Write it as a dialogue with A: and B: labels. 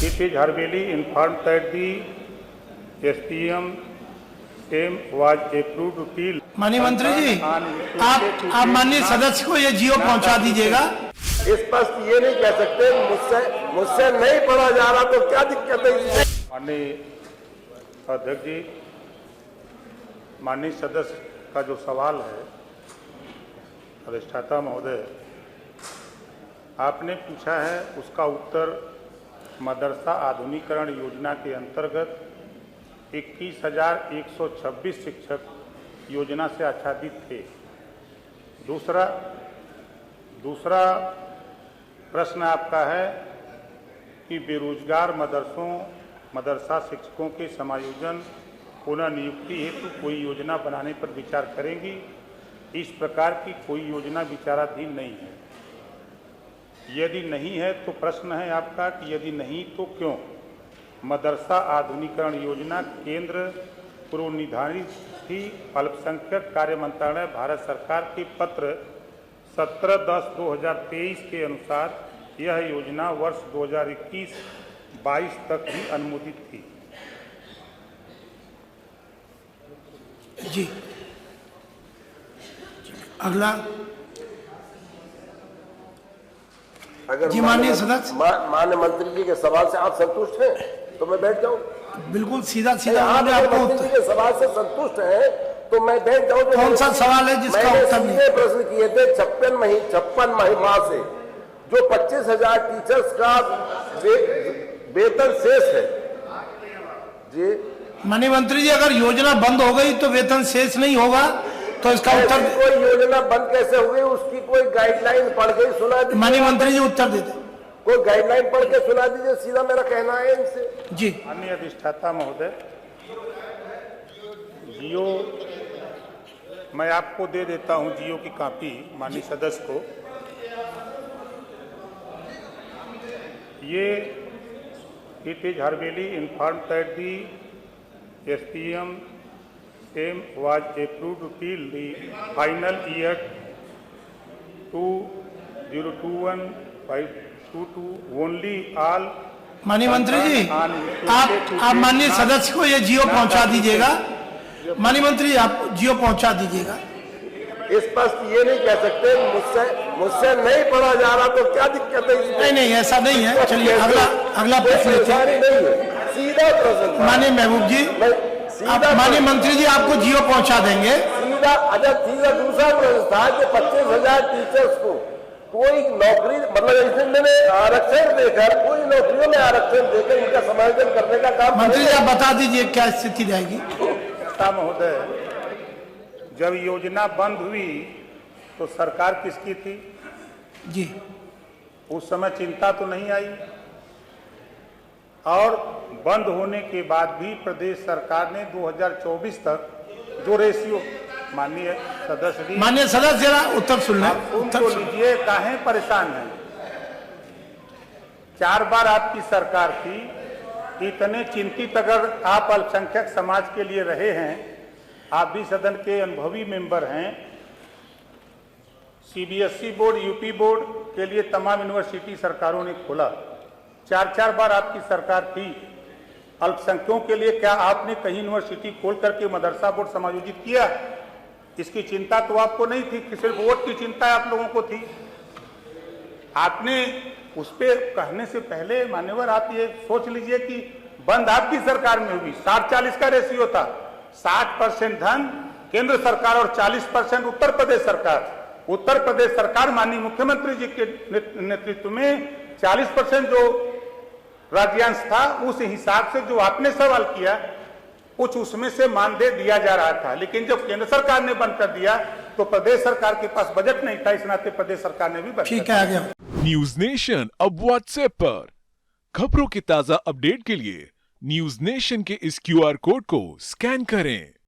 A: It is Harbeli informed that the SPM same was approved till
B: माननीय मंत्री जी, आप माननीय सदस्य को ये जियो पहुंचा दीजिएगा।
C: स्पष्ट ये नहीं कह सकते मुझसे नहीं पढ़ा जा रहा तो क्या दिक्कत है।
A: माननीय अध्यक्ष जी, माननीय सदस्य का जो सवाल है, अधिष्ठाता महोदय आपने पूछा है, उसका उत्तर मदरसा आधुनिकीकरण योजना के अंतर्गत 21,126 शिक्षक योजना से आच्छादित थे। दूसरा प्रश्न आपका है कि बेरोजगार मदरसा शिक्षकों के समायोजन पुनः नियुक्ति हेतु कोई योजना बनाने पर विचार करेंगी। इस प्रकार की कोई योजना विचाराधीन नहीं है। यदि नहीं है तो प्रश्न है आपका कि यदि नहीं तो क्यों? मदरसा आधुनिकीकरण योजना केंद्र पूर्व निर्धारित थी। अल्पसंख्यक कार्य मंत्रालय भारत सरकार के पत्र 17/10/2023 के अनुसार यह योजना वर्ष 2021-22 तक ही अनुमोदित थी।
B: जी, अगला।
C: अगर
B: जी माननीय सदस्य,
C: माननीय मंत्री जी के सवाल से आप संतुष्ट हैं तो मैं बैठ जाऊं।
B: बिल्कुल सीधा
C: आप
B: आपको
C: मंत्री जी के सवाल से संतुष्ट हैं तो मैं बैठ जाऊं।
B: कौन सा सवाल है जिसका उत्तर नहीं?
C: मैंने प्रश्न किए थे 56 माह से जो 25,000 टीचर्स का वेतन शेष है। जी
B: माननीय मंत्री जी, अगर योजना बंद हो गई तो वेतन शेष नहीं होगा, तो इसका उत्तर
C: कोई योजना बंद कैसे हुई? उसकी कोई गाइडलाइन पढ़ के सुना दीजिए।
B: माननीय मंत्री जी उत्तर देते।
C: कोई गाइडलाइन पढ़ के सुना दीजिए, सीधा मेरा कहना है इनसे।
B: जी
A: माननीय अधिष्ठाता महोदय, जियो मैं आपको दे देता हूं, जियो की कॉपी माननीय सदस्य को। ये it is hereby inform that the SPM same was approved till the final year 2021-22 only all।
B: माननीय मंत्री जी, आप माननीय सदस्य को ये जियो पहुंचा दीजिएगा। माननीय मंत्री जी, आप जियो पहुंचा दीजिएगा।
C: स्पष्ट ये नहीं कह सकते मुझसे नहीं पढ़ा जा रहा तो क्या दिक्कत है।
B: नहीं, ऐसा नहीं है। चलिए अगला प्रश्न लेते हैं।
C: सीधा प्रश्न।
B: माननीय महबूब जी, माननीय मंत्री जी आपको जियो पहुंचा देंगे।
C: सीधा दूसरा प्रश्न था कि 25,000 टीचर्स को कोई नौकरी, मतलब इसमें आरक्षण देकर, कोई नौकरियों में आरक्षण देकर इनका समायोजन करने का काम।
B: मंत्री जी आप बता दीजिए क्या स्थिति रहेगी।
A: महोदय, जब योजना बंद हुई तो सरकार किसकी थी?
B: जी,
A: उस समय चिंता तो नहीं आई, और बंद होने के बाद भी प्रदेश सरकार ने 2024 तक जो रेशियो, माननीय सदस्य
B: जरा उत्तर सुन लें।
A: उत्तर लीजिए, काहे परेशान हैं? 4 बार आपकी सरकार थी, इतने चिंतित अगर आप अल्पसंख्यक समाज के लिए रहे हैं, आप भी सदन के अनुभवी मेंबर हैं। CBSE बोर्ड, यूपी बोर्ड के लिए तमाम यूनिवर्सिटी सरकारों ने खोला। 4 बार आपकी सरकार थी। अल्पसंख्यकों के लिए क्या आपने कहीं यूनिवर्सिटी खोल करके मदरसा बोर्ड समायोजित किया? इसकी चिंता तो आपको नहीं थी, कि सिर्फ वोट की चिंता आप लोगों को थी। आपने उस पे कहने से पहले मान्यवर आप ये सोच लीजिए कि बंद आपकी सरकार में हुई। 60-40 का रेशियो था। 60% धन केंद्र सरकार और 40% उत्तर प्रदेश सरकार। उत्तर प्रदेश सरकार माननीय मुख्यमंत्री जी के नेतृत्व में 40% जो राज्यांश था, उस हिसाब से जो आपने सवाल किया कुछ उसमें से मानदेय दिया जा रहा था। लेकिन जब केंद्र सरकार ने बंद कर दिया तो प्रदेश सरकार के पास बजट नहीं था, इस नाते प्रदेश सरकार ने भी बंद
B: ठीक है, आ गया।
D: न्यूज नेशन अब व्हाट्सएप पर खबरों की ताजा अपडेट के लिए न्यूज नेशन के इस QR कोड को स्कैन करें।